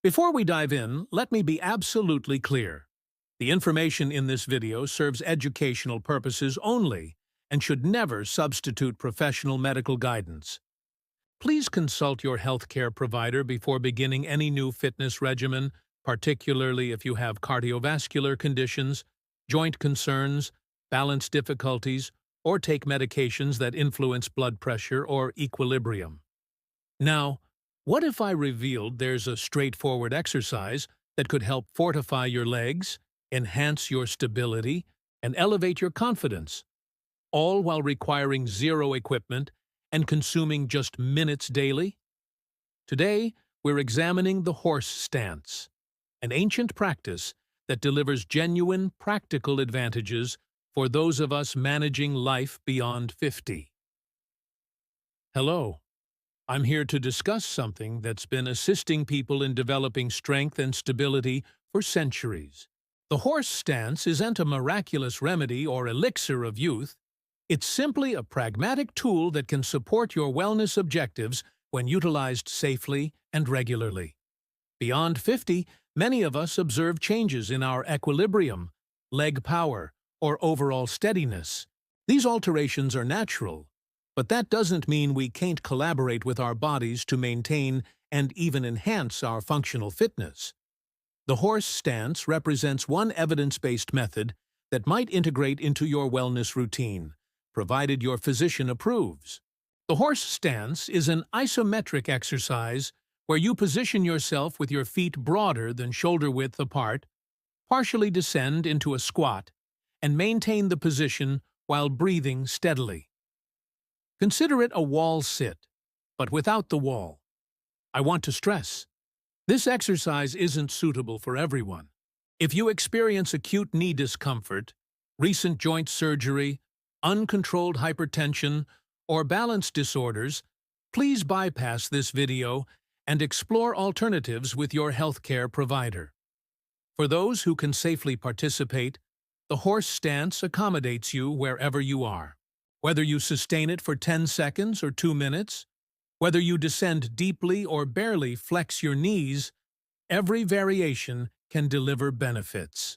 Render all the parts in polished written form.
Before we dive in, let me be absolutely clear. The information in this video serves educational purposes only and should never substitute professional medical guidance. Please consult your healthcare provider before beginning any new fitness regimen, particularly if you have cardiovascular conditions, joint concerns, balance difficulties, or take medications that influence blood pressure or equilibrium. Now, what if I revealed there's a straightforward exercise that could help fortify your legs, enhance your stability, and elevate your confidence, all while requiring zero equipment and consuming just minutes daily? Today, we're examining the horse stance, an ancient practice that delivers genuine, practical advantages for those of us managing life beyond 50. Hello. I'm here to discuss something that's been assisting people in developing strength and stability for centuries. The horse stance isn't a miraculous remedy or elixir of youth. It's simply a pragmatic tool that can support your wellness objectives when utilized safely and regularly. Beyond 50, many of us observe changes in our equilibrium, leg power, or overall steadiness. These alterations are natural, but that doesn't mean we can't collaborate with our bodies to maintain and even enhance our functional fitness. The horse stance represents one evidence-based method that might integrate into your wellness routine, provided your physician approves. The horse stance is an isometric exercise where you position yourself with your feet broader than shoulder width apart, partially descend into a squat, and maintain the position while breathing steadily. Consider it a wall sit, but without the wall. I want to stress, this exercise isn't suitable for everyone. If you experience acute knee discomfort, recent joint surgery, uncontrolled hypertension, or balance disorders, please bypass this video and explore alternatives with your healthcare provider. For those who can safely participate, the horse stance accommodates you wherever you are. Whether you sustain it for 10 seconds or 2 minutes, whether you descend deeply or barely flex your knees, every variation can deliver benefits.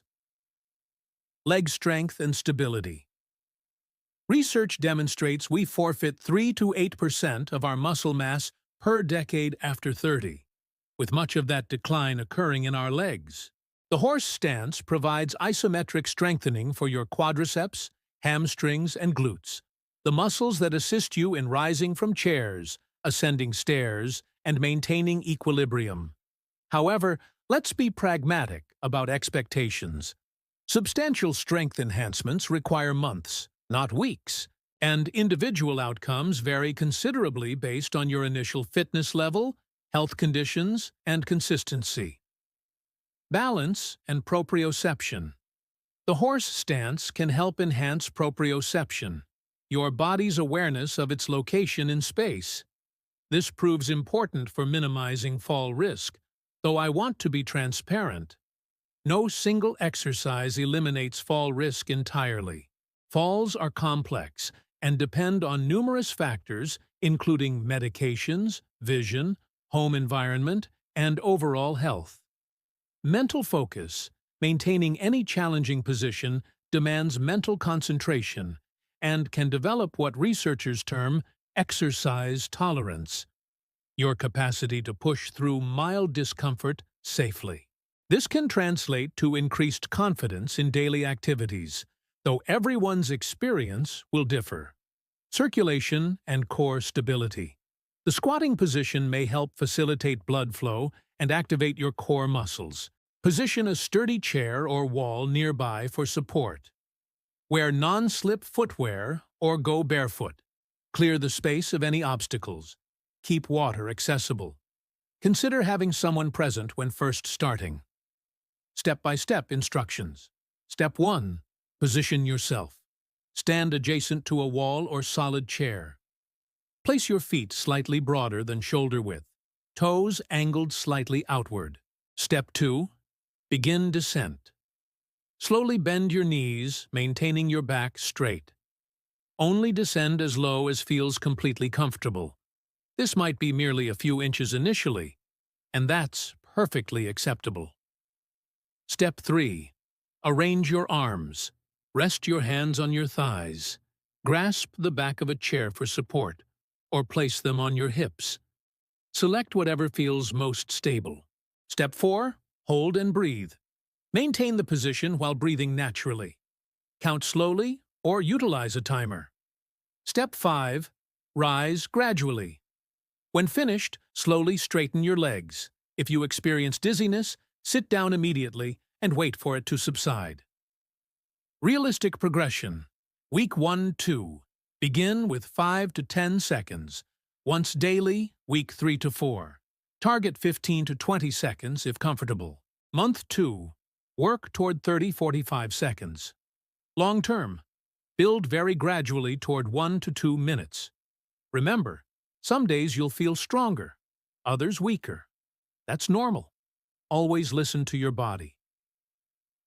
Leg strength and stability. Research demonstrates we forfeit 3 to 8% of our muscle mass per decade after 30, with much of that decline occurring in our legs. The horse stance provides isometric strengthening for your quadriceps, hamstrings, and glutes, the muscles that assist you in rising from chairs, ascending stairs, and maintaining equilibrium. However, let's be pragmatic about expectations. Substantial strength enhancements require months, not weeks, and individual outcomes vary considerably based on your initial fitness level, health conditions, and consistency. Balance and proprioception. The horse stance can help enhance proprioception, your body's awareness of its location in space. This proves important for minimizing fall risk, though I want to be transparent. No single exercise eliminates fall risk entirely. Falls are complex and depend on numerous factors, including medications, vision, home environment, and overall health. Mental focus, maintaining any challenging position, demands mental concentration and can develop what researchers term exercise tolerance, your capacity to push through mild discomfort safely. This can translate to increased confidence in daily activities, though everyone's experience will differ. Circulation and core stability. The squatting position may help facilitate blood flow and activate your core muscles. Position a sturdy chair or wall nearby for support. Wear non-slip footwear or go barefoot. Clear the space of any obstacles. Keep water accessible. Consider having someone present when first starting. Step-by-step instructions. Step 1. Position yourself. Stand adjacent to a wall or solid chair. Place your feet slightly broader than shoulder width, toes angled slightly outward. Step 2. Begin descent. Slowly bend your knees, maintaining your back straight. Only descend as low as feels completely comfortable. This might be merely a few inches initially, and that's perfectly acceptable. Step 3. Arrange your arms. Rest your hands on your thighs. Grasp the back of a chair for support, or place them on your hips. Select whatever feels most stable. Step 4. Hold and breathe. Maintain the position while breathing naturally. Count slowly or utilize a timer. Step 5. Rise gradually. When finished, slowly straighten your legs. If you experience dizziness, sit down immediately and wait for it to subside. Realistic progression. Week 1-2. Begin with 5 to 10 seconds. Once daily, week 3 to 4. Target 15 to 20 seconds if comfortable. Month 2. Work toward 30-45 seconds. Long term. Build very gradually toward 1 to 2 minutes. Remember, some days you'll feel stronger, others weaker. That's normal. Always listen to your body.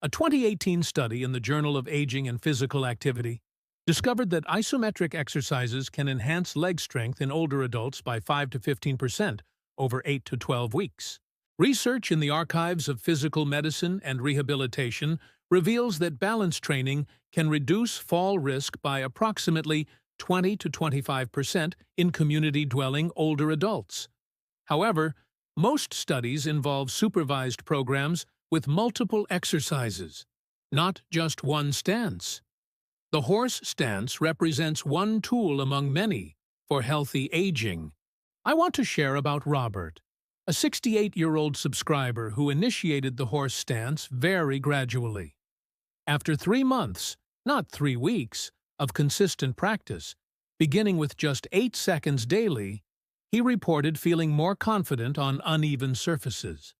A 2018 study in the Journal of Aging and Physical Activity discovered that isometric exercises can enhance leg strength in older adults by 5 to 15% over 8 to 12 weeks. Research in the Archives of Physical Medicine and Rehabilitation reveals that balance training can reduce fall risk by approximately 20 to 25% in community-dwelling older adults. However, most studies involve supervised programs with multiple exercises, not just one stance. The horse stance represents one tool among many for healthy aging. I want to share about Robert, a 68-year-old subscriber who initiated the horse stance very gradually. After 3 months, not 3 weeks, of consistent practice, beginning with just 8 seconds daily, he reported feeling more confident on uneven surfaces.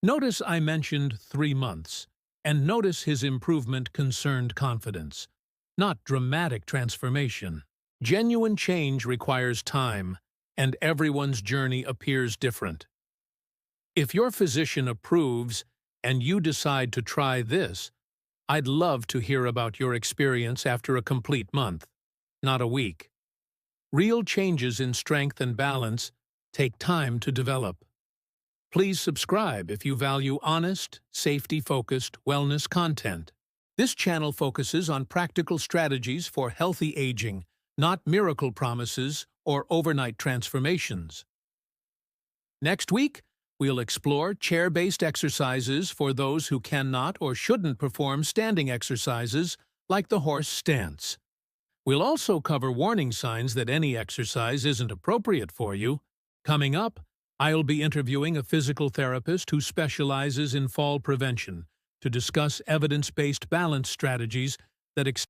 Notice I mentioned 3 months, and notice his improvement concerned confidence, not dramatic transformation. Genuine change requires time, and everyone's journey appears different. If your physician approves and you decide to try this, I'd love to hear about your experience after a complete month, not a week. Real changes in strength and balance take time to develop. Please subscribe if you value honest, safety-focused wellness content. This channel focuses on practical strategies for healthy aging, not miracle promises or overnight transformations. Next week, we'll explore chair-based exercises for those who cannot or shouldn't perform standing exercises like the horse stance. We'll also cover warning signs that any exercise isn't appropriate for you. Coming up, I'll be interviewing a physical therapist who specializes in fall prevention to discuss evidence-based balance strategies that